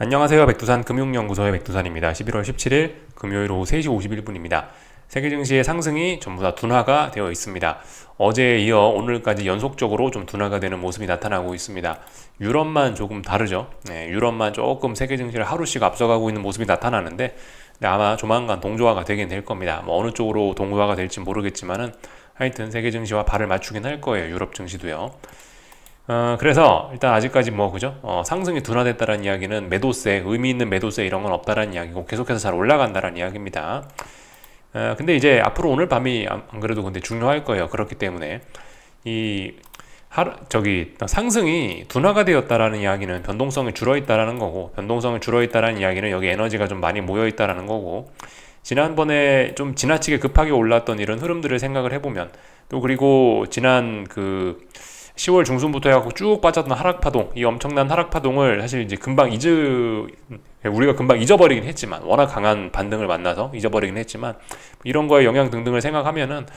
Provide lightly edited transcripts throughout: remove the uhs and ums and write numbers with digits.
안녕하세요. 백두산 금융연구소의 백두산입니다. 11월 17일 금요일 오후 3시 51분입니다. 세계 증시의 상승이 전부 다 둔화가 되어 있습니다. 어제에 이어 오늘까지 연속적으로 좀 둔화가 되는 모습이 나타나고 있습니다. 유럽만 조금 다르죠. 유럽만 조금 세계 증시를 하루씩 앞서가고 있는 모습이 나타나는데 아마 조만간 동조화가 되긴 될 겁니다. 어느 쪽으로 동조화가 될지 모르겠지만은 하여튼 세계 증시와 발을 맞추긴 할 거예요. 유럽 증시도요. 그래서 일단 아직까지 그죠? 상승이 둔화됐다는 이야기는 매도세, 의미 있는 매도세 이런 건 없다라는 이야기고 계속해서 잘 올라간다라는 이야기입니다. 근데 이제 앞으로 오늘 밤이 안 그래도 근데 중요할 거예요. 그렇기 때문에 이 상승이 둔화가 되었다라는 이야기는 변동성이 줄어 있다라는 거고, 변동성이 줄어 있다라는 이야기는 여기 에너지가 좀 많이 모여 있다라는 거고, 지난번에 좀 지나치게 급하게 올랐던 이런 흐름들을 생각을 해보면, 또 그리고 지난 10월 중순부터 해갖고 쭉 빠졌던 하락파동, 이 엄청난 하락파동을 사실 이제 우리가 금방 잊어버리긴 했지만, 워낙 강한 반등을 만나서 잊어버리긴 했지만, 이런 거에 영향 등등을 생각하면은,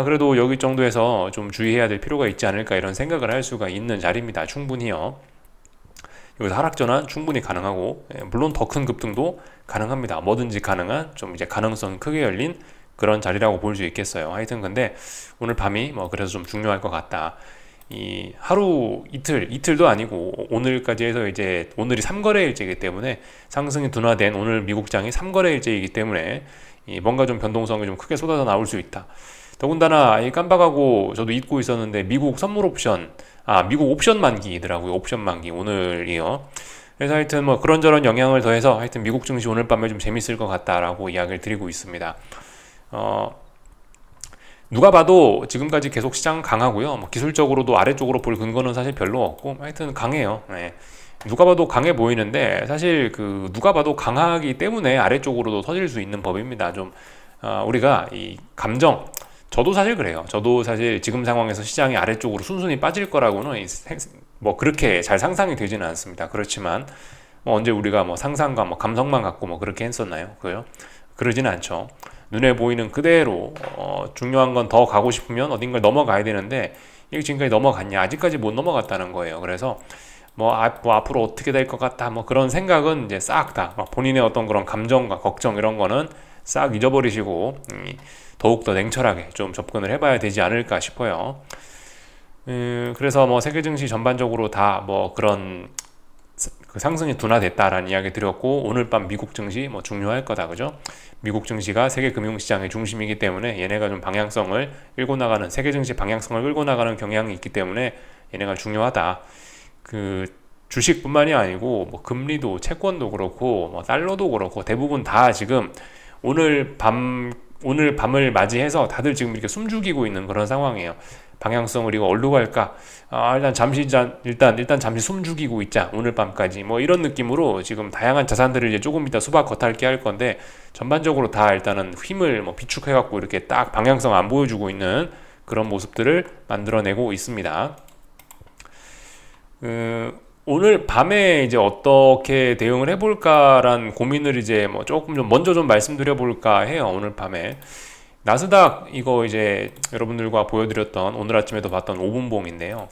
그래도 여기 정도에서 좀 주의해야 될 필요가 있지 않을까 이런 생각을 할 수가 있는 자리입니다. 충분히요. 여기서 하락 전환 충분히 가능하고, 물론 더 큰 급등도 가능합니다. 뭐든지 가능한, 좀 이제 가능성 크게 열린 그런 자리라고 볼 수 있겠어요. 하여튼 근데 오늘 밤이 그래서 좀 중요할 것 같다. 이 하루 이틀도 아니고 오늘까지 해서 이제 오늘이 3거래일째이기 때문에 상승이 둔화된 오늘 미국장이 3거래일째이기 때문에 뭔가 좀 변동성이 좀 크게 쏟아져 나올 수 있다. 더군다나 깜빡하고 저도 잊고 있었는데 미국 옵션 만기더라고요. 옵션 만기 오늘이요. 그래서 하여튼 그런저런 영향을 더해서 하여튼 미국 증시 오늘 밤에 좀 재밌을 것 같다라고 이야기를 드리고 있습니다. 누가 봐도 지금까지 계속 시장 강하고요. 기술적으로도 아래쪽으로 볼 근거는 사실 별로 없고 하여튼 강해요. 누가 봐도 강해 보이는데 사실 누가 봐도 강하기 때문에 아래쪽으로도 터질 수 있는 법입니다. 우리가 이 감정, 저도 사실 그래요. 저도 사실 지금 상황에서 시장이 아래쪽으로 순순히 빠질 거라고는 그렇게 잘 상상이 되지는 않습니다. 그렇지만 언제 우리가 상상과 감성만 갖고 그렇게 했었나요? 그러지는 않죠. 눈에 보이는 그대로 중요한 건 더 가고 싶으면 어딘가를 넘어가야 되는데 이게 지금까지 넘어갔냐? 아직까지 못 넘어갔다는 거예요. 그래서 앞으로 어떻게 될 것 같다 그런 생각은 이제 싹 다 본인의 어떤 그런 감정과 걱정 이런 거는 싹 잊어버리시고 더욱더 냉철하게 좀 접근을 해봐야 되지 않을까 싶어요. 그래서 세계 증시 전반적으로 다 그런 상승이 둔화됐다라는 이야기 드렸고 오늘 밤 미국 증시 중요할 거다, 그죠? 미국 증시가 세계 금융시장의 중심이기 때문에 얘네가 좀 방향성을 끌고 나가는, 세계 증시 방향성을 끌고 나가는 경향이 있기 때문에 얘네가 중요하다. 주식뿐만이 아니고 금리도, 채권도 그렇고 달러도 그렇고 대부분 다 지금 오늘 밤을 맞이해서 다들 지금 이렇게 숨죽이고 있는 그런 상황이에요. 방향성을 이거 어디로 갈까? 일단 잠시 숨죽이고 있자. 오늘 밤까지 이런 느낌으로 지금 다양한 자산들을 이제 조금 이따 수박 겉핥기 할 건데 전반적으로 다 일단은 힘을 비축해갖고 이렇게 딱 방향성 안 보여주고 있는 그런 모습들을 만들어내고 있습니다. 오늘 밤에 이제 어떻게 대응을 해볼까란 고민을 이제 조금 좀 먼저 좀 말씀드려볼까 해요. 오늘 밤에 나스닥 이거 이제 여러분들과 보여드렸던 오늘 아침에도 봤던 5분봉인데요.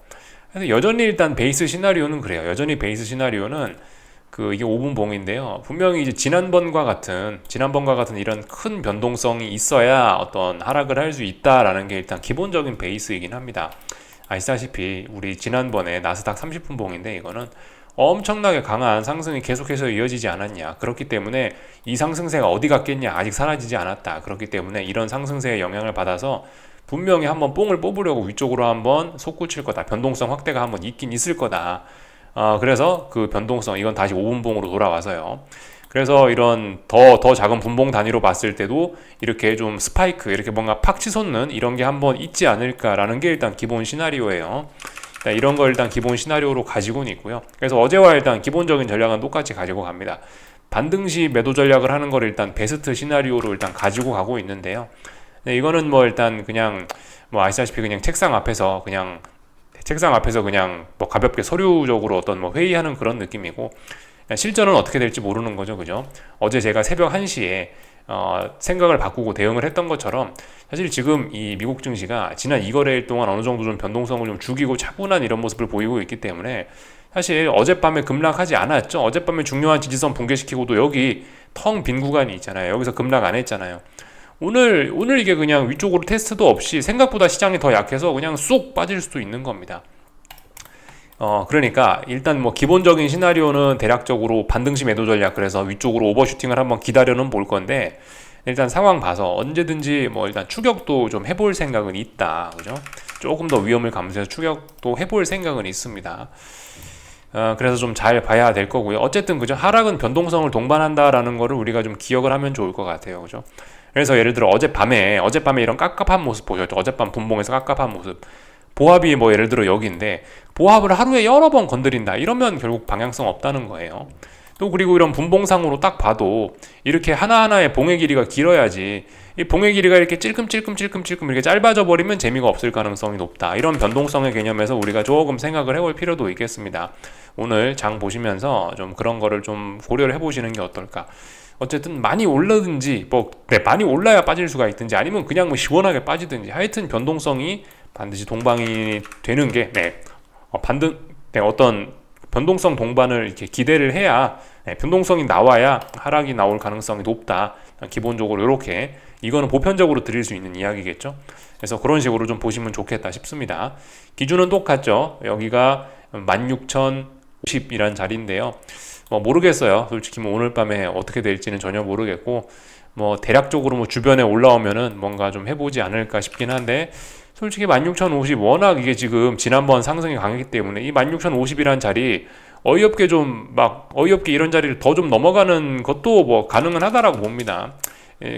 그래서 여전히 일단 베이스 시나리오는 그래요. 여전히 베이스 시나리오는 이게 5분봉인데요. 분명히 이제 지난번과 같은 이런 큰 변동성이 있어야 어떤 하락을 할 수 있다라는 게 일단 기본적인 베이스이긴 합니다. 아시다시피 우리 지난번에 나스닥 30분봉인데 이거는 엄청나게 강한 상승이 계속해서 이어지지 않았냐. 그렇기 때문에 이 상승세가 어디 갔겠냐. 아직 사라지지 않았다. 그렇기 때문에 이런 상승세의 영향을 받아서 분명히 한번 뽕을 뽑으려고 위쪽으로 한번 솟구칠 거다. 변동성 확대가 한번 있긴 있을 거다. 그래서 그 변동성, 이건 다시 5분봉으로 돌아와서요. 그래서 이런 더 작은 분봉 단위로 봤을 때도 이렇게 좀 스파이크, 이렇게 뭔가 팍 치솟는 이런 게 한번 있지 않을까라는 게 일단 기본 시나리오예요. 이런 걸 일단 기본 시나리오로 가지고는 있고요. 그래서 어제와 일단 기본적인 전략은 똑같이 가지고 갑니다. 반등시 매도 전략을 하는 걸 일단 베스트 시나리오로 일단 가지고 가고 있는데요. 이거는 일단 그냥 아시다시피 그냥 책상 앞에서 그냥 가볍게 서류적으로 어떤 회의하는 그런 느낌이고 실전은 어떻게 될지 모르는 거죠, 그죠? 어제 제가 새벽 1시에 생각을 바꾸고 대응을 했던 것처럼 사실 지금 이 미국 증시가 지난 2거래일 동안 어느 정도 좀 변동성을 좀 죽이고 차분한 이런 모습을 보이고 있기 때문에 사실 어젯밤에 급락하지 않았죠. 어젯밤에 중요한 지지선 붕괴시키고도 여기 텅 빈 구간이 있잖아요. 여기서 급락 안 했잖아요. 오늘 이게 그냥 위쪽으로 테스트도 없이 생각보다 시장이 더 약해서 그냥 쑥 빠질 수도 있는 겁니다. 그러니까 일단 뭐 기본적인 시나리오는 대략적으로 반등시 매도 전략, 그래서 위쪽으로 오버슈팅을 한번 기다려는 볼 건데, 일단 상황 봐서 언제든지 뭐 일단 추격도 좀 해볼 생각은 있다. 그죠? 조금 더 위험을 감수해서 추격도 해볼 생각은 있습니다. 그래서 좀 잘 봐야 될 거고요. 어쨌든 그죠? 하락은 변동성을 동반한다라는 거를 우리가 좀 기억을 하면 좋을 것 같아요. 그죠? 그래서 예를 들어 어젯밤에 이런 깝깝한 모습 보셨죠? 어젯밤 분봉에서 깝깝한 모습. 보합이 뭐 예를 들어 여기인데 보합을 하루에 여러 번 건드린다 이러면 결국 방향성 없다는 거예요. 또 그리고 이런 분봉상으로 딱 봐도 이렇게 하나하나의 봉의 길이가 길어야지, 이 봉의 길이가 이렇게 찔끔찔끔 이렇게 짧아져 버리면 재미가 없을 가능성이 높다. 이런 변동성의 개념에서 우리가 조금 생각을 해볼 필요도 있겠습니다. 오늘 장 보시면서 좀 그런 거를 좀 고려를 해보시는 게 어떨까. 어쨌든 많이 올라든지 많이 올라야 빠질 수가 있든지 아니면 그냥 뭐 시원하게 빠지든지 하여튼 변동성이 반드시 동반이 되는 게 어떤 변동성 동반을 이렇게 기대를 해야, 변동성이 나와야 하락이 나올 가능성이 높다. 기본적으로 이렇게, 이거는 보편적으로 드릴 수 있는 이야기겠죠. 그래서 그런 식으로 좀 보시면 좋겠다 싶습니다. 기준은 똑같죠. 여기가 16,050이란 자리인데요. 뭐 모르겠어요. 솔직히 뭐 오늘 밤에 어떻게 될지는 전혀 모르겠고, 뭐 대략적으로 뭐 주변에 올라오면은 뭔가 좀 해보지 않을까 싶긴 한데, 솔직히 16,050 워낙 이게 지금 지난번 상승이 강했기 때문에 이 16,050이란 자리 어이없게 이런 자리를 더 좀 넘어가는 것도 뭐 가능은 하다라고 봅니다.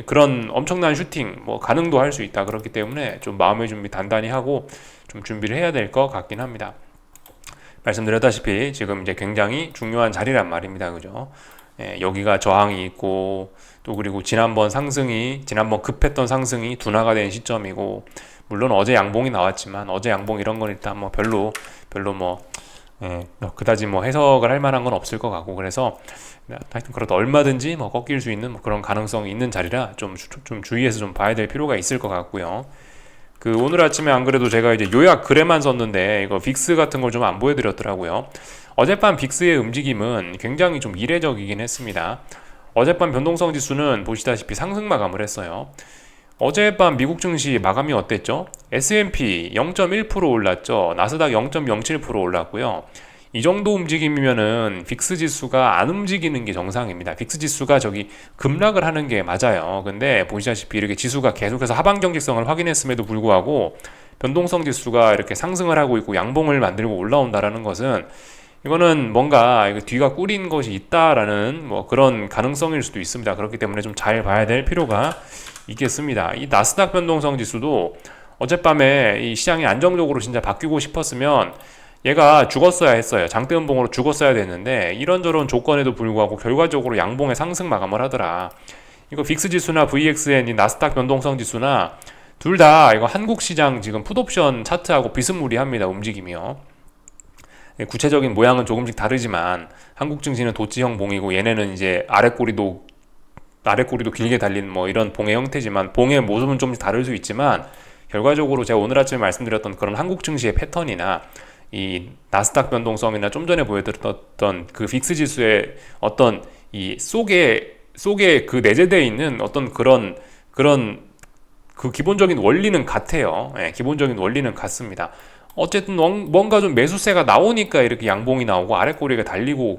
그런 엄청난 슈팅 뭐 가능도 할 수 있다. 그렇기 때문에 좀 마음의 준비 단단히 하고 좀 준비를 해야 될 것 같긴 합니다. 말씀드렸다시피 지금 이제 굉장히 중요한 자리란 말입니다. 그죠? 여기가 저항이 있고, 또 그리고 지난번 급했던 상승이 둔화가 된 시점이고, 물론 어제 양봉이 나왔지만 어제 양봉 이런 건 일단 뭐 별로 그다지 뭐 해석을 할 만한 건 없을 것 같고, 그래서 하여튼 그래도 얼마든지 뭐 꺾일 수 있는 뭐 그런 가능성이 있는 자리라 좀 주의해서 좀 봐야 될 필요가 있을 것 같고요. 오늘 아침에 안 그래도 제가 이제 요약 글에만 썼는데 이거 빅스 같은 걸 좀 안 보여드렸더라고요. 어젯밤 빅스의 움직임은 굉장히 좀 이례적이긴 했습니다. 어젯밤 변동성 지수는 보시다시피 상승 마감을 했어요. 어젯밤 미국 증시 마감이 어땠죠? S&P 0.1% 올랐죠. 나스닥 0.07% 올랐고요. 이 정도 움직임이면은 빅스 지수가 안 움직이는 게 정상입니다. 빅스 지수가 저기 급락을 하는 게 맞아요. 근데 보시다시피 이렇게 지수가 계속해서 하방 경직성을 확인했음에도 불구하고 변동성 지수가 이렇게 상승을 하고 있고 양봉을 만들고 올라온다라는 것은, 이거는 뭔가 뒤가 꾸린 것이 있다라는 뭐 그런 가능성일 수도 있습니다. 그렇기 때문에 좀 잘 봐야 될 필요가 있겠습니다. 이 나스닥 변동성 지수도 어젯밤에 이 시장이 안정적으로 진짜 바뀌고 싶었으면 얘가 죽었어야 했어요. 장대 음봉으로 죽었어야 됐는데 이런저런 조건에도 불구하고 결과적으로 양봉의 상승 마감을 하더라. 이거 빅스 지수나 VXN, 이 나스닥 변동성 지수나 둘 다 이거 한국 시장 지금 풋옵션 차트하고 비스무리합니다. 움직임이요. 구체적인 모양은 조금씩 다르지만 한국 증시는 도치형 봉이고 얘네는 이제 아랫꼬리도 길게 달린 뭐 이런 봉의 형태지만 봉의 모습은 좀 다를 수 있지만 결과적으로 제가 오늘 아침에 말씀드렸던 그런 한국 증시의 패턴이나 이 나스닥 변동성이나 좀 전에 보여드렸던 그 빅스 지수의 어떤 이 속에 그 내재되어 있는 어떤 그런 그 기본적인 원리는 같아요. 기본적인 원리는 같습니다. 어쨌든 뭔가 좀 매수세가 나오니까 이렇게 양봉이 나오고 아랫꼬리가 달리고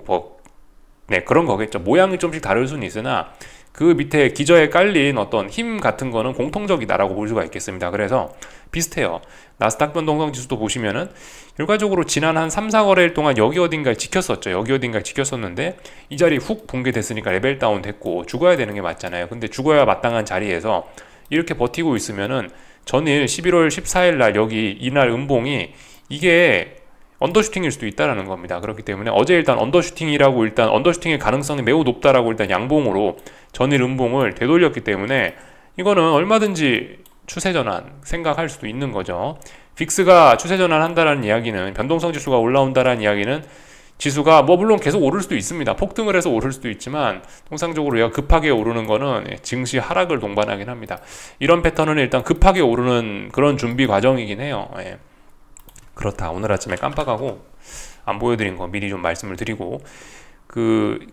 그런 거겠죠. 모양이 좀씩 다를 수는 있으나 그 밑에 기저에 깔린 어떤 힘 같은 거는 공통적이다라고 볼 수가 있겠습니다. 그래서 비슷해요. 나스닥 변동성 지수도 보시면은 결과적으로 지난 한 3, 4거래일 동안 여기 어딘가에 지켰었죠. 여기 어딘가에 지켰었는데 이 자리 훅 붕괴됐으니까 레벨 다운 됐고 죽어야 되는 게 맞잖아요. 근데 죽어야 마땅한 자리에서 이렇게 버티고 있으면은 전일 11월 14일 날 여기 이날 음봉이 이게 언더슈팅일 수도 있다라는 겁니다. 그렇기 때문에 어제 일단 언더슈팅의 가능성이 매우 높다라고 일단 양봉으로 전일 음봉을 되돌렸기 때문에 이거는 얼마든지 추세 전환 생각할 수도 있는 거죠. 빅스가 추세 전환 한다라는 이야기는, 변동성 지수가 올라온다라는 이야기는 지수가 뭐 물론 계속 오를 수도 있습니다. 폭등을 해서 오를 수도 있지만 통상적으로 얘가 급하게 오르는 거는 증시 하락을 동반하긴 합니다. 이런 패턴은 일단 급하게 오르는 그런 준비 과정이긴 해요. 예. 그렇다. 오늘 아침에 깜빡하고 안 보여드린 거 미리 좀 말씀을 드리고,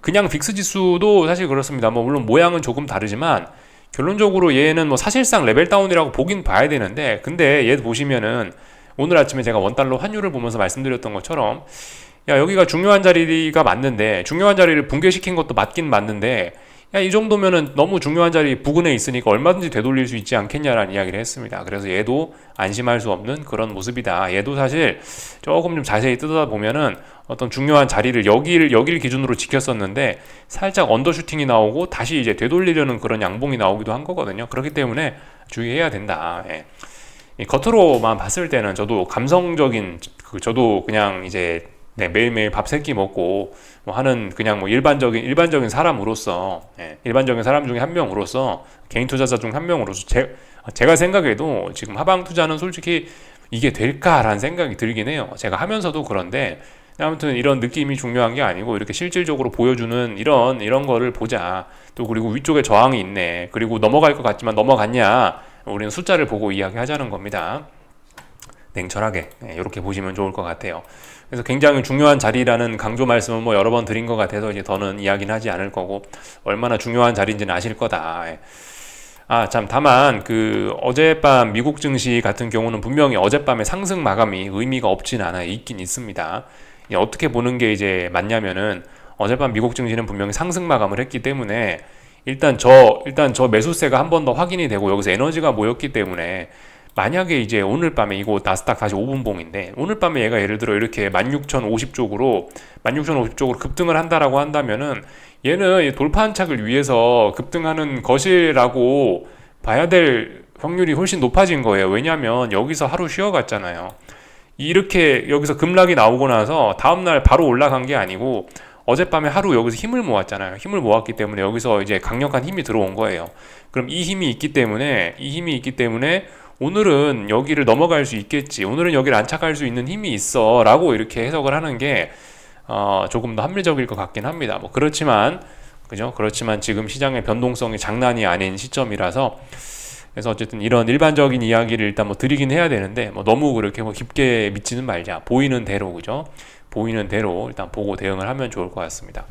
그냥 빅스 지수도 사실 그렇습니다. 뭐 물론 모양은 조금 다르지만 결론적으로 얘는 뭐 사실상 레벨 다운이라고 보긴 봐야 되는데, 근데 얘 보시면은 오늘 아침에 제가 원달러 환율을 보면서 말씀드렸던 것처럼, 야, 여기가 중요한 자리가 맞는데, 중요한 자리를 붕괴시킨 것도 맞긴 맞는데, 야, 이 정도면은 너무 중요한 자리 부근에 있으니까 얼마든지 되돌릴 수 있지 않겠냐라는 이야기를 했습니다. 그래서 얘도 안심할 수 없는 그런 모습이다. 얘도 사실 조금 좀 자세히 뜯어다 보면은 어떤 중요한 자리를 여기를 기준으로 지켰었는데 살짝 언더슈팅이 나오고 다시 이제 되돌리려는 그런 양봉이 나오기도 한 거거든요. 그렇기 때문에 주의해야 된다. 예. 겉으로만 봤을 때는 저도 감성적인, 저도 그냥 이제 매일매일 밥 세 끼 먹고 뭐 하는 그냥 뭐 일반적인 사람으로서, 일반적인 사람 중에 한 명으로서, 개인 투자자 중 한 명으로서 제가 생각해도 지금 하방 투자는 솔직히 이게 될까라는 생각이 들긴 해요. 제가 하면서도 그런데 아무튼 이런 느낌이 중요한 게 아니고 이렇게 실질적으로 보여주는 이런 거를 보자. 또 그리고 위쪽에 저항이 있네. 그리고 넘어갈 것 같지만 넘어갔냐? 우리는 숫자를 보고 이야기하자는 겁니다. 냉철하게 이렇게 보시면 좋을 것 같아요. 그래서 굉장히 중요한 자리라는 강조 말씀은 뭐 여러 번 드린 것 같아서 이제 더는 이야기는 하지 않을 거고, 얼마나 중요한 자리인지는 아실 거다. 참, 다만 어젯밤 미국 증시 같은 경우는 분명히 어젯밤에 상승 마감이 의미가 없진 않아요. 있긴 있습니다. 어떻게 보는 게 이제 맞냐면은, 어젯밤 미국 증시는 분명히 상승 마감을 했기 때문에 일단 저 매수세가 한 번 더 확인이 되고 여기서 에너지가 모였기 때문에, 만약에 이제 오늘 밤에 이거 나스닥 다시 5분봉인데 오늘 밤에 얘가 예를 들어 이렇게 16,050 쪽으로 급등을 한다라고 한다면은, 얘는 돌파한 착을 위해서 급등하는 것이라고 봐야 될 확률이 훨씬 높아진 거예요. 왜냐하면 여기서 하루 쉬어갔잖아요. 이렇게 여기서 급락이 나오고 나서 다음날 바로 올라간 게 아니고 어젯밤에 하루 여기서 힘을 모았잖아요. 힘을 모았기 때문에 여기서 이제 강력한 힘이 들어온 거예요. 그럼 이 힘이 있기 때문에 오늘은 여기를 넘어갈 수 있겠지, 오늘은 여기를 안착할 수 있는 힘이 있어 라고 이렇게 해석을 하는 게 조금 더 합리적일 것 같긴 합니다. 뭐 그렇지만 지금 시장의 변동성이 장난이 아닌 시점이라서, 그래서 어쨌든 이런 일반적인 이야기를 일단 뭐 드리긴 해야 되는데, 뭐 너무 그렇게 뭐 깊게 믿지는 말자. 보이는 대로, 보이는 대로 일단 보고 대응을 하면 좋을 것 같습니다.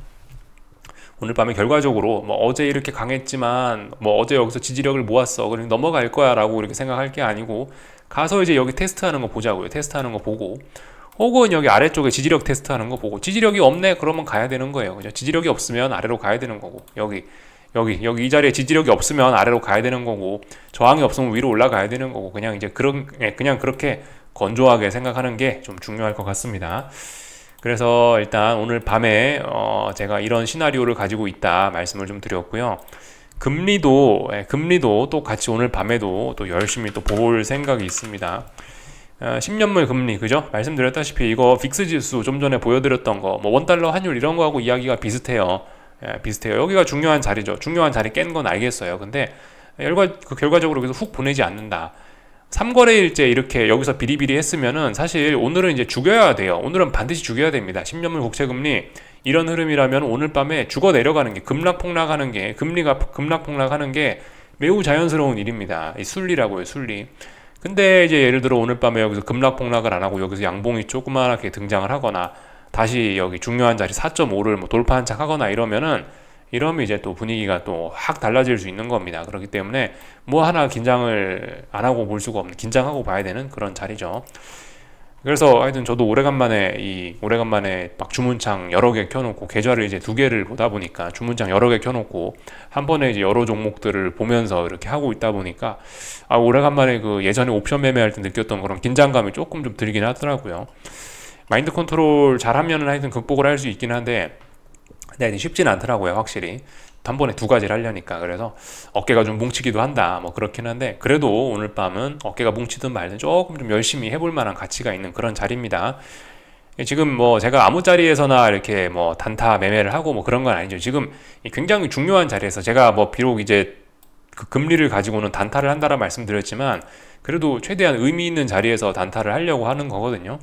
오늘 밤에 결과적으로 뭐 어제 이렇게 강했지만 뭐 어제 여기서 지지력을 모았어, 그럼 넘어갈 거야 라고 이렇게 생각할 게 아니고, 가서 이제 여기 테스트하는 거 보자고요. 테스트하는 거 보고, 혹은 여기 아래쪽에 지지력 테스트하는 거 보고, 지지력이 없네 그러면 가야 되는 거예요. 그죠? 지지력이 없으면 아래로 가야 되는 거고, 여기 이 자리에 지지력이 없으면 아래로 가야 되는 거고, 저항이 없으면 위로 올라가야 되는 거고, 그냥 그렇게 건조하게 생각하는 게 좀 중요할 것 같습니다. 그래서 일단 오늘 밤에 제가 이런 시나리오를 가지고 있다 말씀을 좀 드렸고요. 금리도 또 같이 오늘 밤에도 또 열심히 또 볼 생각이 있습니다. 10년물 금리, 그죠? 말씀드렸다시피 이거 빅스 지수 좀 전에 보여드렸던 거, 뭐 원달러 환율 이런 거하고 이야기가 비슷해요. 여기가 중요한 자리죠. 중요한 자리 깬 건 알겠어요. 근데 결과적으로 여기서 훅 보내지 않는다. 3거래일째 이렇게 여기서 비리비리 했으면은 사실 오늘은 이제 죽여야 돼요. 오늘은 반드시 죽여야 됩니다. 10년물 국채금리 이런 흐름이라면 오늘 밤에 죽어 내려가는 게, 금리가 급락폭락하는 게 매우 자연스러운 일입니다. 이 순리라고요, 순리. 근데 이제 예를 들어 오늘 밤에 여기서 급락폭락을 안 하고 여기서 양봉이 조그맣게 등장을 하거나 다시 여기 중요한 자리 4.5를 뭐 돌파한 척 하거나 이러면 이제 또 분위기가 또 확 달라질 수 있는 겁니다. 그렇기 때문에 뭐 하나 긴장을 안 하고 볼 수가 없는, 긴장하고 봐야 되는 그런 자리죠. 그래서 하여튼 저도 오래간만에 막 주문창 여러 개 켜놓고, 계좌를 이제 2개를 보다 보니까 주문창 여러 개 켜놓고 한 번에 이제 여러 종목들을 보면서 이렇게 하고 있다 보니까 오래간만에 예전에 옵션 매매할 때 느꼈던 그런 긴장감이 조금 좀 들긴 하더라고요. 마인드 컨트롤 잘하면은 하여튼 극복을 할 수 있긴 한데, 근데 쉽지는 않더라고요, 확실히. 단번에 2가지를 하려니까. 그래서 어깨가 좀 뭉치기도 한다, 뭐 그렇긴 한데, 그래도 오늘 밤은 어깨가 뭉치든 말든 조금 좀 열심히 해볼 만한 가치가 있는 그런 자리입니다. 지금 뭐 제가 아무 자리에서나 이렇게 뭐 단타 매매를 하고 뭐 그런 건 아니죠. 지금 굉장히 중요한 자리에서 제가 뭐 비록 이제 그 금리를 가지고는 단타를 한다라 말씀드렸지만, 그래도 최대한 의미 있는 자리에서 단타를 하려고 하는 거거든요.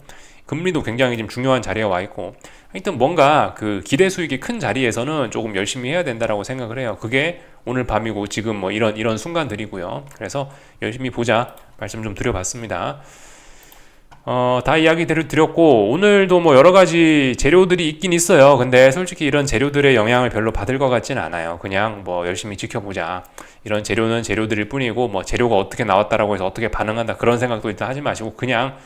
금리도 굉장히 지금 중요한 자리에 와 있고, 하여튼 뭔가 그 기대 수익이 큰 자리에서는 조금 열심히 해야 된다라고 생각을 해요. 그게 오늘 밤이고 지금 뭐 이런 순간들이고요. 그래서 열심히 보자 말씀 좀 드려봤습니다. 다 이야기 드렸고, 오늘도 뭐 여러 가지 재료들이 있긴 있어요. 근데 솔직히 이런 재료들의 영향을 별로 받을 것 같진 않아요. 그냥 뭐 열심히 지켜보자. 이런 재료는 재료들일 뿐이고, 뭐 재료가 어떻게 나왔다라고 해서 어떻게 반응한다 그런 생각도 일단 하지 마시고, 그냥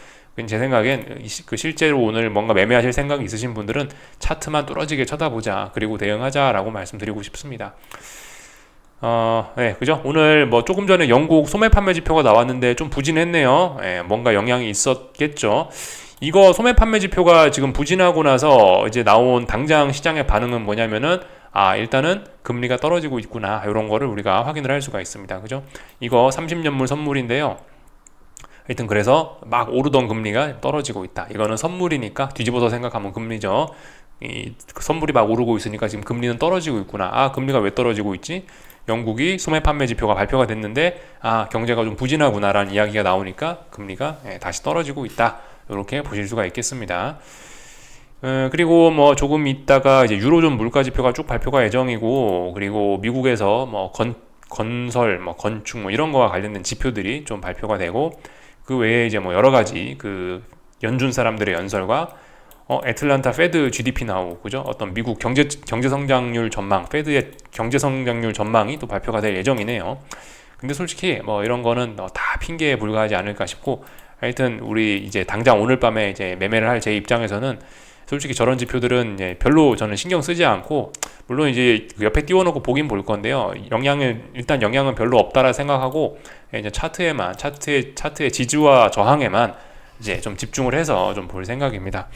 제 생각엔 그 실제로 오늘 뭔가 매매하실 생각이 있으신 분들은 차트만 뚫어지게 쳐다보자. 그리고 대응하자라고 말씀드리고 싶습니다. 네, 그죠? 오늘 뭐 조금 전에 영국 소매 판매 지표가 나왔는데 좀 부진했네요. 뭔가 영향이 있었겠죠. 이거 소매 판매 지표가 지금 부진하고 나서 이제 나온 당장 시장의 반응은 뭐냐면은, 일단은 금리가 떨어지고 있구나. 이런 거를 우리가 확인을 할 수가 있습니다. 그죠? 이거 30년물 선물인데요. 하여튼 그래서 막 오르던 금리가 떨어지고 있다. 이거는 선물이니까 뒤집어서 생각하면 금리죠. 이 선물이 막 오르고 있으니까 지금 금리는 떨어지고 있구나. 금리가 왜 떨어지고 있지? 영국이 소매 판매 지표가 발표가 됐는데 경제가 좀 부진하구나라는 이야기가 나오니까 금리가 다시 떨어지고 있다. 이렇게 보실 수가 있겠습니다. 그리고 뭐 조금 있다가 이제 유로존 물가 지표가 쭉 발표가 예정이고, 그리고 미국에서 뭐 건설, 뭐 건축 뭐 이런 거와 관련된 지표들이 좀 발표가 되고, 그 외에 이제 뭐 여러 가지 그 연준 사람들의 연설과 애틀란타 페드 GDP 나오고, 그죠? 어떤 미국 경제 성장률 전망, 페드의 경제 성장률 전망이 또 발표가 될 예정이네요. 근데 솔직히 뭐 이런 거는 다 핑계에 불과하지 않을까 싶고, 하여튼 우리 이제 당장 오늘 밤에 이제 매매를 할 제 입장에서는 솔직히 저런 지표들은 이제 별로 저는 신경 쓰지 않고, 물론 이제 옆에 띄워놓고 보긴 볼 건데요. 일단 영향은 별로 없다라 생각하고, 이제 차트의 지지와 저항에만 이제 좀 집중을 해서 좀 볼 생각입니다.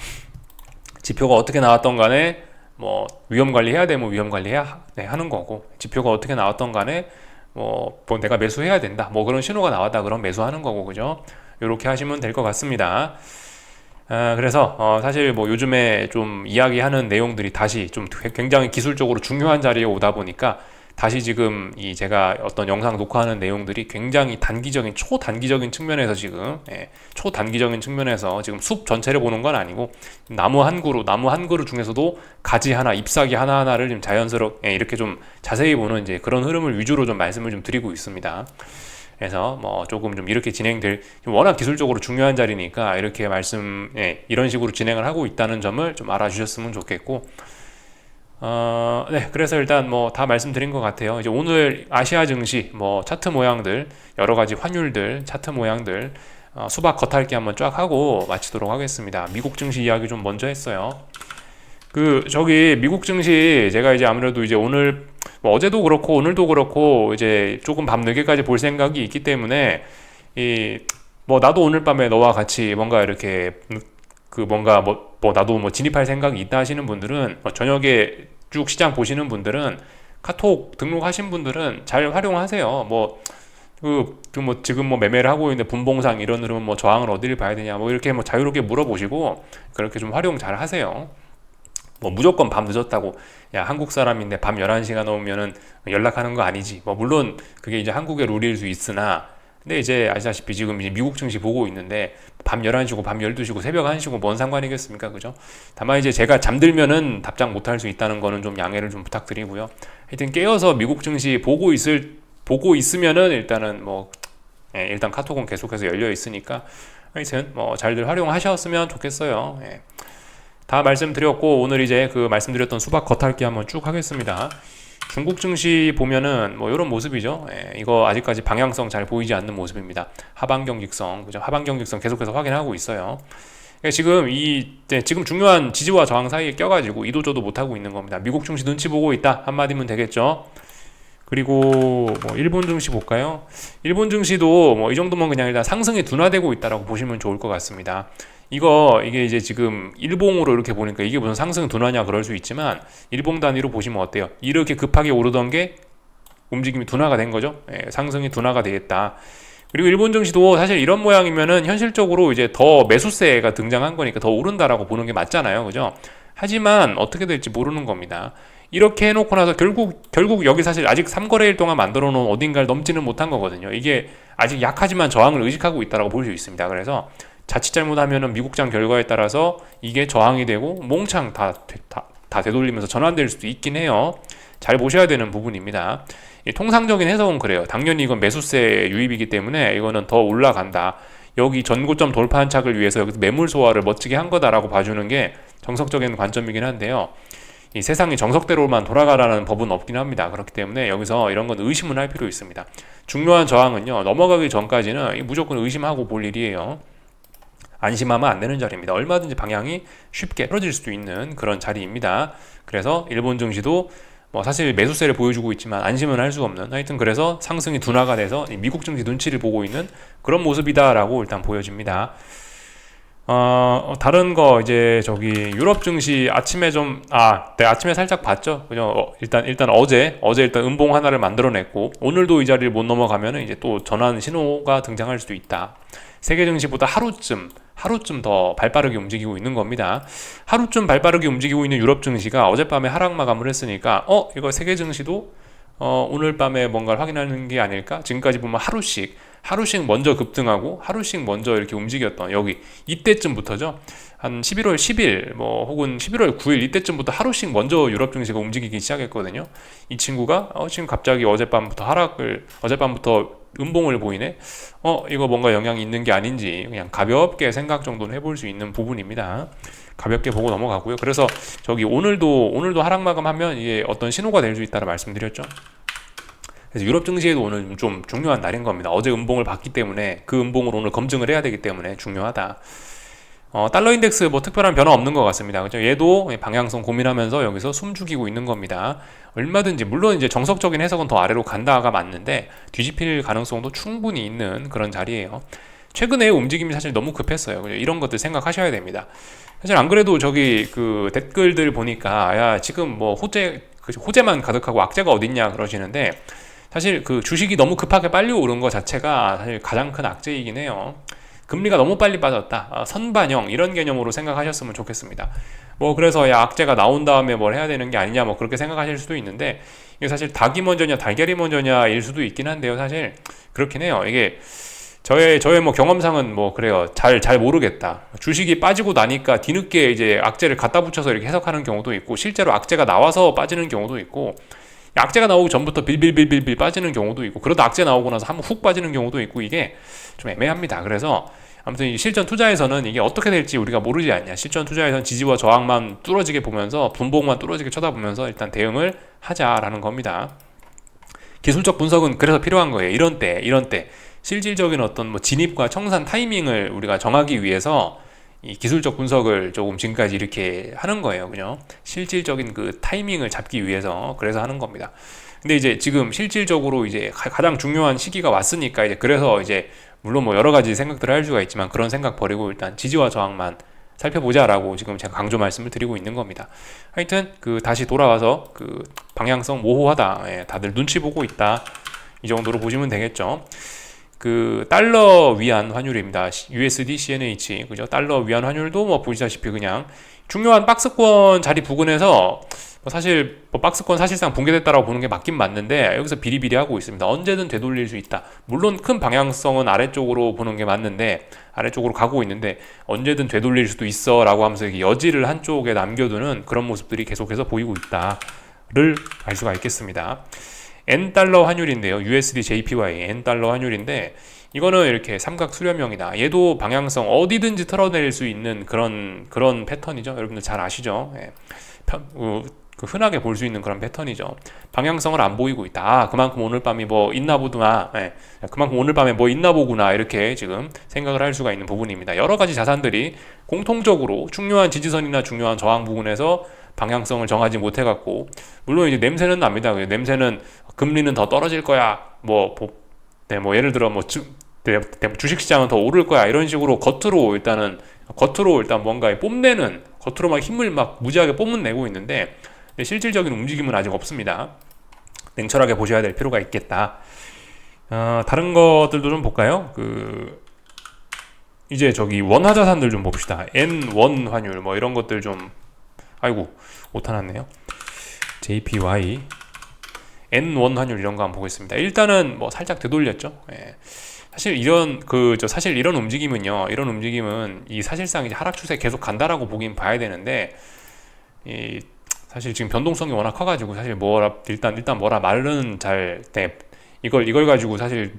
지표가 어떻게 나왔던 간에 뭐 위험 관리해야 되면 위험 관리해야 하는 거고, 지표가 어떻게 나왔던 간에 뭐 내가 매수해야 된다, 뭐 그런 신호가 나왔다 그럼 매수하는 거고, 그죠? 이렇게 하시면 될 것 같습니다. 그래서 사실 뭐 요즘에 좀 이야기하는 내용들이 다시 좀 굉장히 기술적으로 중요한 자리에 오다 보니까 다시 지금 제가 어떤 영상 녹화하는 내용들이 굉장히 초단기적인 측면에서 초단기적인 측면에서 지금 숲 전체를 보는 건 아니고, 나무 한 그루 중에서도 가지 하나, 잎사귀 하나하나를 좀 자연스럽게 이렇게 좀 자세히 보는 이제 그런 흐름을 위주로 좀 말씀을 좀 드리고 있습니다. 그래서 뭐 조금 좀 이렇게 워낙 기술적으로 중요한 자리니까 이렇게 이런 식으로 진행을 하고 있다는 점을 좀 알아주셨으면 좋겠고, 네, 그래서 일단 뭐 다 말씀드린 것 같아요. 이제 오늘 아시아 증시 뭐 차트 모양들, 여러 가지 환율들, 차트 모양들, 수박 겉핥기 한번 쫙 하고 마치도록 하겠습니다. 미국 증시 이야기 좀 먼저 했어요. 저기 미국 증시 제가 이제 아무래도 이제 오늘 뭐 어제도 그렇고 오늘도 그렇고 이제 조금 밤 늦게까지 볼 생각이 있기 때문에, 뭐 나도 오늘 밤에 너와 같이 뭔가 이렇게 뭔가 뭐 나도 뭐 진입할 생각이 있다 하시는 분들은, 저녁에 쭉 시장 보시는 분들은, 카톡 등록하신 분들은 잘 활용하세요. 뭐 지금 뭐 매매를 하고 있는데 분봉상 이런 흐름은 뭐 저항을 어디를 봐야 되냐, 뭐 이렇게 뭐 자유롭게 물어보시고 그렇게 좀 활용 잘 하세요. 뭐 무조건 밤 늦었다고, 야 한국 사람인데 밤 11시가 넘으면은 연락하는 거 아니지, 뭐 물론 그게 이제 한국의 룰일 수 있으나, 근데 이제 아시다시피 지금 이제 미국 증시 보고 있는데 밤 11시고 밤 12시고 새벽 1시고 뭔 상관이겠습니까, 그죠? 다만 이제 제가 잠들면은 답장 못할 수 있다는 거는 좀 양해를 좀 부탁드리고요. 하여튼 깨어서 미국 증시 보고 있으면은 일단은 일단 카톡은 계속해서 열려 있으니까 하여튼 뭐 잘들 활용하셨으면 좋겠어요. 다 말씀드렸고, 오늘 이제 말씀드렸던 수박 겉핥기 한번 쭉 하겠습니다. 중국 증시 보면은 뭐 이런 모습이죠. 이거 아직까지 방향성 잘 보이지 않는 모습입니다. 하반경 직선, 그죠? 하반경 직선 계속해서 확인하고 있어요. 지금 중요한 지지와 저항 사이에 껴가지고 이도저도 못하고 있는 겁니다. 미국 증시 눈치 보고 있다 한마디면 되겠죠. 그리고 뭐 일본 증시 볼까요? 일본 증시도 뭐 이 정도면 그냥 일단 상승이 둔화되고 있다라고 보시면 좋을 것 같습니다. 이게 이제 지금 일봉으로 이렇게 보니까 이게 무슨 상승 둔화냐 그럴 수 있지만, 일봉 단위로 보시면 어때요? 이렇게 급하게 오르던 게 움직임이 둔화가 된 거죠. 상승이 둔화가 되겠다. 그리고 일본 증시도 사실 이런 모양이면은 현실적으로 이제 더 매수세가 등장한 거니까 더 오른다라고 보는 게 맞잖아요, 그죠? 하지만 어떻게 될지 모르는 겁니다. 이렇게 해놓고 나서 결국 여기 사실 아직 3거래일 동안 만들어 놓은 어딘가를 넘지는 못한 거거든요. 이게 아직 약하지만 저항을 의식하고 있다라고 볼 수 있습니다. 그래서 자칫 잘못하면은 미국장 결과에 따라서 이게 저항이 되고 몽창 다 되돌리면서 전환될 수도 있긴 해요. 잘 보셔야 되는 부분입니다. 통상적인 해석은 그래요. 당연히 이건 매수세 유입이기 때문에 이거는 더 올라간다. 여기 전고점 돌파 한착을 위해서 여기서 매물 소화를 멋지게 한 거다라고 봐주는 게 정석적인 관점이긴 한데요. 이 세상이 정석대로만 돌아가라는 법은 없긴 합니다. 그렇기 때문에 여기서 이런 건 의심은 할 필요 있습니다. 중요한 저항은요, 넘어가기 전까지는 무조건 의심하고 볼 일이에요. 안심하면 안 되는 자리입니다. 얼마든지 방향이 쉽게 틀어질 수도 있는 그런 자리입니다. 그래서 일본 증시도 뭐 사실 매수세를 보여주고 있지만 안심은 할 수 없는, 하여튼 그래서 상승이 둔화가 돼서 미국 증시 눈치를 보고 있는 그런 모습이다라고 일단 보여집니다. 다른 거 이제 저기 유럽 증시 아침에 네, 아침에 살짝 봤죠. 그냥 일단 어제 일단 음봉 하나를 만들어냈고 오늘도 이 자리를 못 넘어가면은 이제 또 전환 신호가 등장할 수도 있다. 세계 증시보다 하루쯤 더 발빠르게 움직이고 있는 겁니다. 하루쯤 발빠르게 움직이고 있는 유럽 증시가 어젯밤에 하락 마감을 했으니까 이거 세계 증시도 오늘 밤에 뭔가를 확인하는 게 아닐까? 지금까지 보면 하루씩 먼저 급등하고 하루씩 먼저 이렇게 움직였던 여기 이때쯤부터죠. 한 11월 10일 혹은 11월 9일 이때쯤부터 하루씩 먼저 유럽 증시가 움직이기 시작했거든요. 이 친구가 지금 갑자기 어젯밤부터 음봉을 보이네. 이거 뭔가 영향이 있는 게 아닌지 그냥 가볍게 생각 정도는 해볼 수 있는 부분입니다. 가볍게 보고 넘어가고요. 그래서 저기 오늘도 하락 마감하면 이게 어떤 신호가 될 수 있다고 말씀드렸죠. 그래서 유럽 증시에도 오늘 좀 중요한 날인 겁니다. 어제 음봉을 봤기 때문에 그 음봉을 오늘 검증을 해야 되기 때문에 중요하다. 달러 인덱스 뭐 특별한 변화 없는 것 같습니다. 그죠? 얘도 방향성 고민하면서 여기서 숨죽이고 있는 겁니다. 얼마든지 물론 이제 정석적인 해석은 더 아래로 간다가 맞는데 뒤집힐 가능성도 충분히 있는 그런 자리예요. 최근에 움직임이 사실 너무 급했어요. 그죠? 이런 것들 생각하셔야 됩니다. 사실 안 그래도 저기 그 댓글들 보니까 야 지금 뭐 호재만 가득하고 악재가 어딨냐 그러시는데 사실 그 주식이 너무 급하게 빨리 오른 것 자체가 사실 가장 큰 악재이긴 해요. 금리가 너무 빨리 빠졌다. 선반영 이런 개념으로 생각하셨으면 좋겠습니다. 그래서 야 악재가 나온 다음에 뭘 해야 되는 게 아니냐 그렇게 생각하실 수도 있는데 이게 사실 닭이 먼저냐 달걀이 먼저냐일 수도 있긴 한데요. 사실 그렇긴 해요. 이게 저의 경험상은 그래요. 잘 모르겠다. 주식이 빠지고 나니까 뒤늦게 이제 악재를 갖다 붙여서 이렇게 해석하는 경우도 있고 실제로 악재가 나와서 빠지는 경우도 있고 악재가 나오기 전부터 빌빌 빠지는 경우도 있고 그러다 악재 나오고 나서 한번 훅 빠지는 경우도 있고 이게 좀 애매합니다. 그래서 아무튼 이 실전 투자에서는 이게 어떻게 될지 우리가 모르지 않냐. 실전 투자에서는 지지와 저항만 뚫어지게 보면서 분봉만 뚫어지게 쳐다보면서 일단 대응을 하자라는 겁니다. 기술적 분석은 그래서 필요한 거예요. 이런 때 실질적인 어떤 진입과 청산 타이밍을 우리가 정하기 위해서 이 기술적 분석을 조금 지금까지 이렇게 하는 거예요. 그냥 실질적인 그 타이밍을 잡기 위해서 그래서 하는 겁니다. 근데 이제 지금 실질적으로 이제 가장 중요한 시기가 왔으니까 이제 그래서 이제 물론 여러 가지 생각들을 할 수가 있지만 그런 생각 버리고 일단 지지와 저항만 살펴보자라고 지금 제가 강조 말씀을 드리고 있는 겁니다. 하여튼 다시 돌아와서 방향성 모호하다. 다들 눈치 보고 있다. 이 정도로 보시면 되겠죠. 달러 위안 환율입니다. USD CNH 그죠? 달러 위안 환율도 보시다시피 그냥 중요한 박스권 자리 부근에서 사실 박스권 사실상 붕괴됐다라고 보는 게 맞긴 맞는데 여기서 비리비리하고 있습니다. 언제든 되돌릴 수 있다. 물론 큰 방향성은 아래쪽으로 보는 게 맞는데 아래쪽으로 가고 있는데 언제든 되돌릴 수도 있어라고 하면서 여지를 한쪽에 남겨두는 그런 모습들이 계속해서 보이고 있다를 알 수가 있겠습니다. N달러 환율인데요. USD JPY N달러 환율인데 이거는 이렇게 삼각 수렴형이다. 얘도 방향성 어디든지 털어낼 수 있는 그런 패턴이죠. 여러분들 잘 아시죠? 흔하게 볼 수 있는 그런 패턴이죠. 방향성을 안 보이고 있다. 그만큼 오늘 밤이 있나 보구나. 그만큼 오늘 밤에 있나 보구나. 이렇게 지금 생각을 할 수가 있는 부분입니다. 여러 가지 자산들이 공통적으로 중요한 지지선이나 중요한 저항 부분에서 방향성을 정하지 못해갖고 물론 이제 냄새는 납니다. 냄새는 금리는 더 떨어질 거야. 예를 들어 주식시장은 더 오를 거야. 이런 식으로 겉으로 일단 뭔가 겉으로 막 힘을 막 무지하게 뽐내고 있는데 실질적인 움직임은 아직 없습니다. 냉철하게 보셔야 될 필요가 있겠다. 다른 것들도 좀 볼까요? 이제 저기 원화 자산들 좀 봅시다. N1 환율 이런 것들 좀 아이고 오타 났네요. JPY N1 환율 이런 거 한번 보겠습니다. 일단은 살짝 되돌렸죠. 사실 이런 움직임은요, 이런 움직임은 이 사실상 이제 하락 추세 계속 간다라고 보긴 봐야 되는데, 이 사실 지금 변동성이 워낙 커가지고 사실 일단 뭐라 말은 이걸 가지고 사실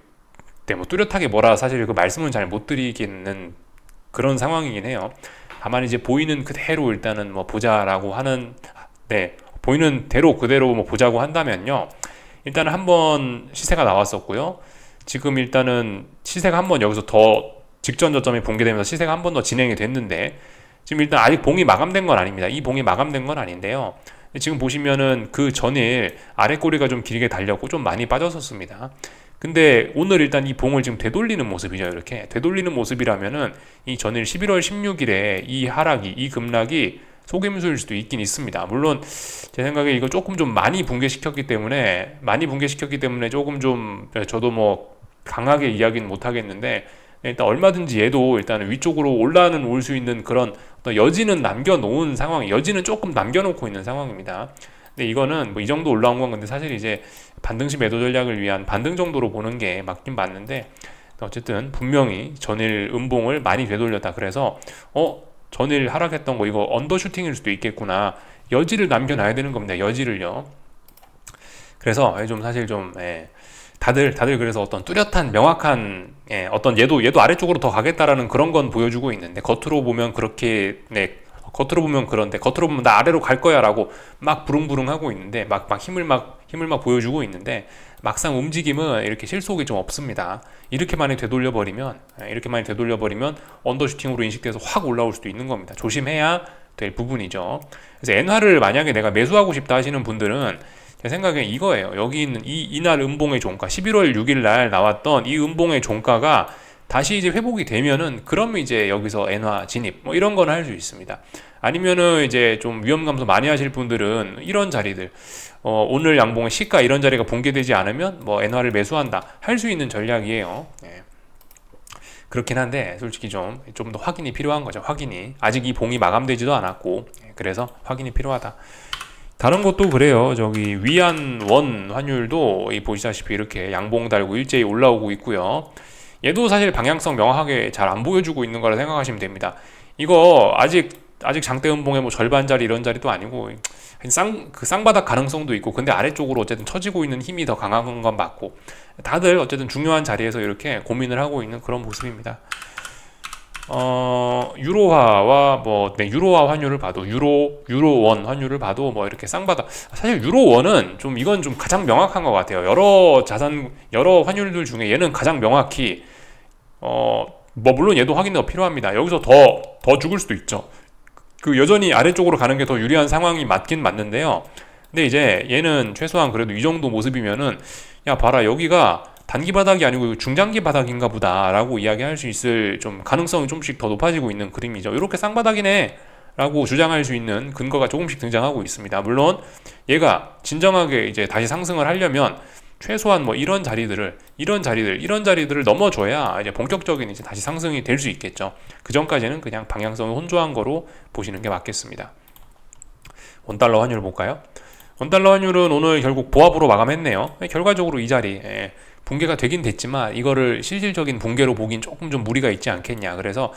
뭐 뚜렷하게 뭐라 사실 그 말씀은 잘 못 드리겠는 그런 상황이긴 해요. 다만 이제 보이는 그대로 일단은 뭐 보자라고 하는, 보이는 대로 그대로 뭐 보자고 한다면요. 일단은 한번 시세가 나왔었고요. 지금 일단은 시세가 한번 여기서 더 직전 저점이 붕괴되면서 시세가 한 번 더 진행이 됐는데, 지금 일단 아직 봉이 마감된 건 아닙니다. 이 봉이 마감된 건 아닌데요. 지금 보시면은 그 전일 아래 꼬리가 좀 길게 달렸고 좀 많이 빠졌었습니다. 근데 오늘 일단 이 봉을 지금 되돌리는 모습이죠. 이렇게 되돌리는 모습이라면은 이 전일 11월 16일에 이 급락이 속임수일 수도 있긴 있습니다. 물론 제 생각에 이거 조금 좀 많이 붕괴시켰기 때문에 조금 좀 저도 뭐 강하게 이야기는 못 하겠는데, 일단 얼마든지 얘도 일단 위쪽으로 올 수 있는 그런 어떤 여지는 남겨놓은 상황, 여지는 조금 남겨놓고 있는 상황입니다. 근데 이거는 뭐 이 정도 올라온 건 근데 사실 이제 반등시 매도 전략을 위한 반등 정도로 보는 게 맞긴 맞는데, 어쨌든 분명히 전일 음봉을 많이 되돌렸다. 그래서 전일 하락했던 거 이거 언더슈팅일 수도 있겠구나. 여지를 남겨놔야 되는 겁니다. 여지를요. 그래서 좀 사실 좀 다들 그래서 어떤 뚜렷한 명확한 어떤 얘도 아래쪽으로 더 가겠다라는 그런 건 보여주고 있는데, 겉으로 보면 그런데 겉으로 보면 나 아래로 갈 거야라고 막 부릉부릉 하고 있는데, 막 힘을 막 보여주고 있는데, 막상 움직임은 이렇게 실속이 좀 없습니다. 이렇게 많이 되돌려 버리면 언더슈팅으로 인식돼서 확 올라올 수도 있는 겁니다. 조심해야 될 부분이죠. 그래서 엔화를 만약에 내가 매수하고 싶다 하시는 분들은 제 생각엔 이거예요. 여기 있는 이날 음봉의 종가, 11월 6일 날 나왔던 이 음봉의 종가가 다시 이제 회복이 되면은, 그러면 이제 여기서 엔화 진입 뭐 이런 건 할 수 있습니다. 아니면은 이제 좀 위험 감소 많이 하실 분들은 이런 자리들, 오늘 양봉의 시가 이런 자리가 붕괴되지 않으면 뭐 엔화를 매수한다 할 수 있는 전략이에요. 그렇긴 한데 솔직히 좀 더 확인이 필요한 거죠. 확인이 아직 이 봉이 마감되지도 않았고, 그래서 확인이 필요하다. 다른 것도 그래요. 저기 위안원 환율도 보시다시피 이렇게 양봉 달고 일제히 올라오고 있고요. 얘도 사실 방향성 명확하게 잘 안 보여주고 있는 거라 생각하시면 됩니다. 이거 아직 장대 음봉의 뭐 절반짜리 이런 자리도 아니고 쌍바닥 가능성도 있고, 근데 아래쪽으로 어쨌든 처지고 있는 힘이 더 강한 건 맞고, 다들 어쨌든 중요한 자리에서 이렇게 고민을 하고 있는 그런 모습입니다. 유로화 환율을 봐도 유로원 환율을 봐도 뭐 이렇게 쌍바닥, 사실 유로원은 좀 이건 좀 가장 명확한 것 같아요. 여러 환율들 중에 얘는 가장 명확히 뭐 물론 얘도 확인이 더 필요합니다. 여기서 더 죽을 수도 있죠. 그 여전히 아래쪽으로 가는 게 더 유리한 상황이 맞긴 맞는데요. 근데 이제 얘는 최소한 그래도 이 정도 모습이면은, 야 봐라, 여기가 단기 바닥이 아니고 중장기 바닥인가 보다 라고 이야기할 수 있을 좀 가능성이 조금씩 더 높아지고 있는 그림이죠. 이렇게 쌍바닥이네 라고 주장할 수 있는 근거가 조금씩 등장하고 있습니다. 물론 얘가 진정하게 이제 다시 상승을 하려면 최소한 뭐 이런 자리들을 넘어줘야 이제 본격적인 이제 다시 상승이 될 수 있겠죠. 그 전까지는 그냥 방향성이 혼조한 거로 보시는 게 맞겠습니다. 원달러 환율 볼까요? 원달러 환율은 오늘 결국 보합으로 마감했네요. 결과적으로 이 자리 붕괴가 되긴 됐지만 이거를 실질적인 붕괴로 보긴 조금 좀 무리가 있지 않겠냐. 그래서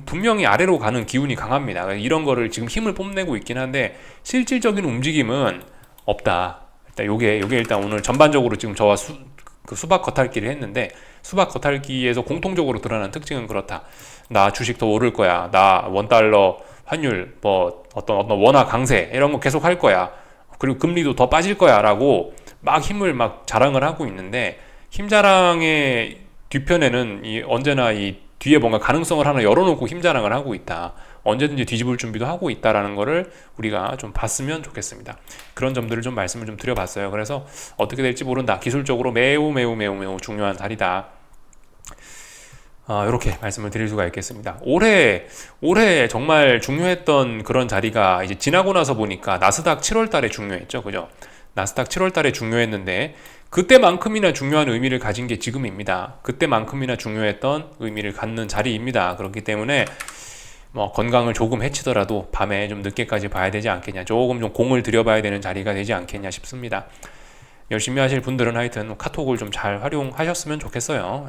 분명히 아래로 가는 기운이 강합니다. 이런 거를 지금 힘을 뽐내고 있긴 한데 실질적인 움직임은 없다. 일단 요게 일단 오늘 전반적으로 지금 저와 수박 겉핥기를 했는데, 수박 겉핥기에서 공통적으로 드러나는 특징은 그렇다. 나 주식 더 오를 거야. 나 원달러 환율 뭐 어떤 원화 강세 이런 거 계속 할 거야. 그리고 금리도 더 빠질 거야 라고 막 힘을 막 자랑을 하고 있는데, 힘자랑의 뒤편에는 언제나 이 뒤에 뭔가 가능성을 하나 열어놓고 힘자랑을 하고 있다. 언제든지 뒤집을 준비도 하고 있다라는 거를 우리가 좀 봤으면 좋겠습니다. 그런 점들을 좀 말씀을 좀 드려봤어요. 그래서 어떻게 될지 모른다. 기술적으로 매우 중요한 자리다. 이렇게 말씀을 드릴 수가 있겠습니다. 올해 정말 중요했던 그런 자리가 이제 지나고 나서 보니까 나스닥 7월 달에 중요했죠. 그죠? 나스닥 7월 달에 중요했는데, 그때만큼이나 중요한 의미를 가진 게 지금입니다. 그때만큼이나 중요했던 의미를 갖는 자리입니다. 그렇기 때문에 뭐 건강을 조금 해치더라도 밤에 좀 늦게까지 봐야 되지 않겠냐, 조금 좀 공을 들여봐야 되는 자리가 되지 않겠냐 싶습니다. 열심히 하실 분들은 하여튼 카톡을 좀 잘 활용하셨으면 좋겠어요.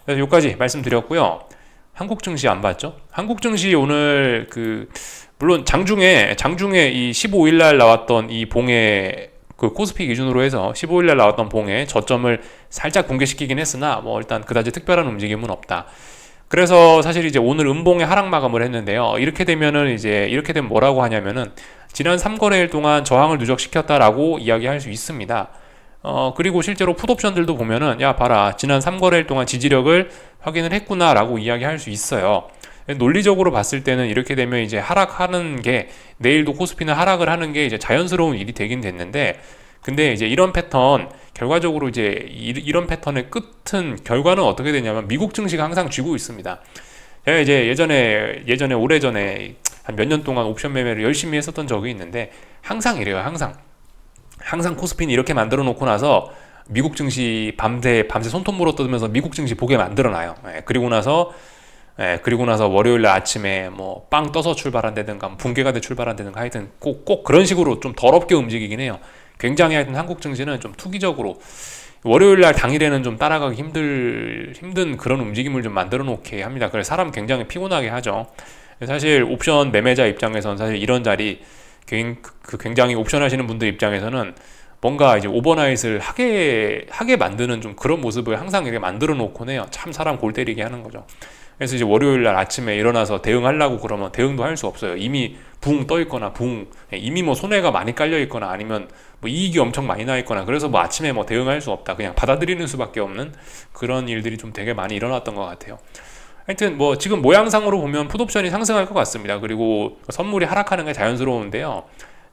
그래서 여기까지 말씀드렸고요. 한국 증시 안 봤죠? 한국 증시 오늘 물론 장중에 이 15일 날 나왔던 이 봉의 그 코스피 기준으로 해서 15일 날 나왔던 봉의 저점을 살짝 붕괴시키긴 했으나 뭐 일단 그다지 특별한 움직임은 없다. 그래서 사실 이제 오늘 음봉의 하락 마감을 했는데요. 이렇게 되면 뭐라고 하냐면은 지난 3거래일 동안 저항을 누적시켰다라고 이야기할 수 있습니다. 그리고 실제로 풋옵션들도 보면은 야 봐라 지난 3거래일 동안 지지력을 확인을 했구나라고 이야기할 수 있어요. 논리적으로 봤을 때는 이렇게 되면 이제 하락하는 게 내일도 코스피는 하락을 하는 게 이제 자연스러운 일이 되긴 됐는데 근데 이제 이런 패턴 결과적으로 이제 이런 패턴의 끝은 결과는 어떻게 되냐면 미국 증시가 항상 쥐고 있습니다. 제가 이제 예전에 오래전에 한 몇 년 동안 옵션 매매를 열심히 했었던 적이 있는데 항상 이래요. 항상 코스피는 이렇게 만들어 놓고 나서 미국 증시 밤새 손톱 물어뜯으면서 미국 증시 보게 만들어 놔요. 그리고 나서 월요일 날 아침에 뭐 빵 떠서 출발한다든가 붕괴가 돼 출발한다든가 하여튼 꼭 그런 식으로 좀 더럽게 움직이긴 해요. 굉장히 하여튼 한국 증시는 좀 투기적으로 월요일 날 당일에는 좀 따라가기 힘든 그런 움직임을 좀 만들어 놓게 합니다. 그래서 사람 굉장히 피곤하게 하죠. 사실 옵션 매매자 입장에서는 사실 이런 자리 굉장히 옵션 하시는 분들 입장에서는 뭔가 이제 오버나잇을 하게 만드는 좀 그런 모습을 항상 이렇게 만들어 놓곤 해요. 참 사람 골 때리게 하는 거죠. 그래서 이제 월요일 날 아침에 일어나서 대응하려고 그러면 대응도 할 수 없어요. 이미 붕 떠 있거나 이미 뭐 손해가 많이 깔려 있거나 아니면 뭐 이익이 엄청 많이 나 있거나 그래서 뭐 아침에 뭐 대응할 수 없다. 그냥 받아들이는 수밖에 없는 그런 일들이 좀 되게 많이 일어났던 것 같아요. 하여튼 뭐 지금 모양상으로 보면 풋옵션이 상승할 것 같습니다. 그리고 선물이 하락하는 게 자연스러운데요.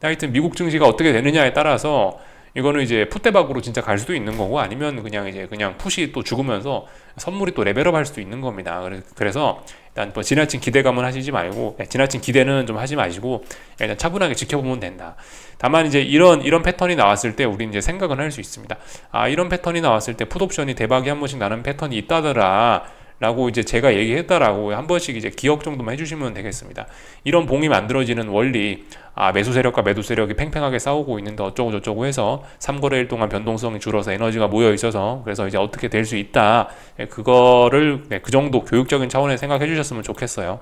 하여튼 미국 증시가 어떻게 되느냐에 따라서 이거는 이제 풋대박으로 진짜 갈 수도 있는 거고 아니면 그냥 풋이 또 죽으면서 선물이 또 레벨업 할 수도 있는 겁니다. 그래서 일단 뭐 지나친 기대감은 하시지 말고 지나친 기대는 좀 하지 마시고 일단 차분하게 지켜보면 된다. 다만 이제 이런 패턴이 나왔을 때 우리 이제 생각은 할 수 있습니다. 아 이런 패턴이 나왔을 때 풋옵션이 대박이 한 번씩 나는 패턴이 있다더라. 라고 이제 제가 얘기했다라고 한 번씩 이제 기억 정도만 해주시면 되겠습니다. 이런 봉이 만들어지는 원리, 매수 세력과 매도 세력이 팽팽하게 싸우고 있는데 어쩌고 저쩌고 해서 3거래일 동안 변동성이 줄어서 에너지가 모여 있어서 그래서 이제 어떻게 될 수 있다. 그거를 그 정도 교육적인 차원에 생각해 주셨으면 좋겠어요.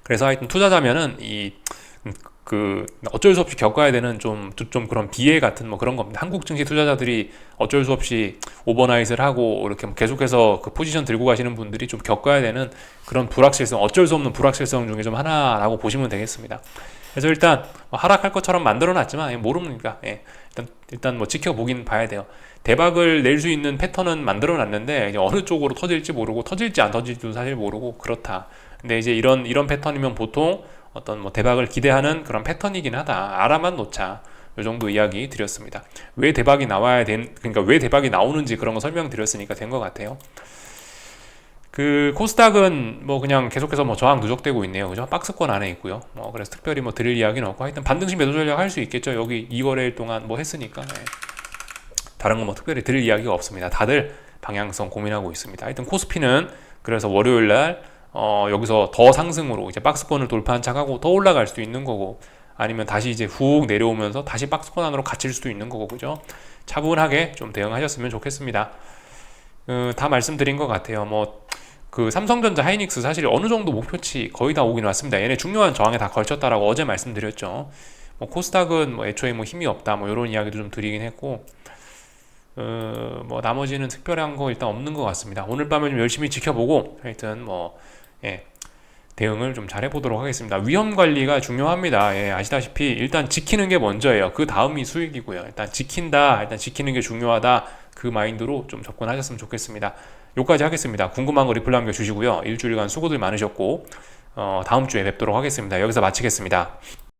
그래서 하여튼 투자자면은 어쩔 수 없이 겪어야 되는 좀 그런 비애 같은 뭐 그런 겁니다. 한국 증시 투자자들이 어쩔 수 없이 오버나잇을 하고 이렇게 계속해서 그 포지션 들고 가시는 분들이 좀 겪어야 되는 그런 어쩔 수 없는 불확실성 중에 좀 하나라고 보시면 되겠습니다. 그래서 일단 하락할 것처럼 만들어 놨지만 모르니까 일단 뭐 지켜보긴 봐야 돼요. 대박을 낼 수 있는 패턴은 만들어 놨는데 이제 어느 쪽으로 터질지 모르고 터질지 안 터질지도 사실 모르고 그렇다. 근데 이제 이런 패턴이면 보통 어떤 뭐 대박을 기대하는 그런 패턴이긴 하다. 알아만 놓자. 이 정도 이야기 드렸습니다. 왜 대박이 그러니까 왜 대박이 나오는지 그런 거 설명드렸으니까 된 것 같아요. 코스닥은 뭐 그냥 계속해서 뭐 저항 누적되고 있네요. 그죠? 박스권 안에 있고요. 그래서 특별히 뭐 드릴 이야기는 없고 하여튼 반등식 매도 전략 할 수 있겠죠. 여기 2거래일 동안 뭐 했으니까. 다른 거 뭐 특별히 드릴 이야기가 없습니다. 다들 방향성 고민하고 있습니다. 하여튼 코스피는 그래서 월요일 날 여기서 더 상승으로 이제 박스권을 돌파한 척하고 더 올라갈 수도 있는 거고 아니면 다시 이제 훅 내려오면서 다시 박스권 안으로 갇힐 수도 있는 거고 그죠? 차분하게 좀 대응하셨으면 좋겠습니다. 다 말씀드린 것 같아요. 삼성전자, 하이닉스 사실 어느 정도 목표치 거의 다 오긴 왔습니다. 얘네 중요한 저항에 다 걸쳤다라고 어제 말씀드렸죠. 코스닥은 애초에 힘이 없다 이런 이야기도 좀 드리긴 했고 나머지는 특별한 거 일단 없는 것 같습니다. 오늘 밤에 좀 열심히 지켜보고 하여튼 대응을 좀 잘 해보도록 하겠습니다. 위험 관리가 중요합니다. 아시다시피 일단 지키는 게 먼저예요. 그 다음이 수익이고요. 일단 지키는 게 중요하다. 그 마인드로 좀 접근하셨으면 좋겠습니다. 여기까지 하겠습니다. 궁금한 거 리플 남겨주시고요. 일주일간 수고들 많으셨고 다음 주에 뵙도록 하겠습니다. 여기서 마치겠습니다.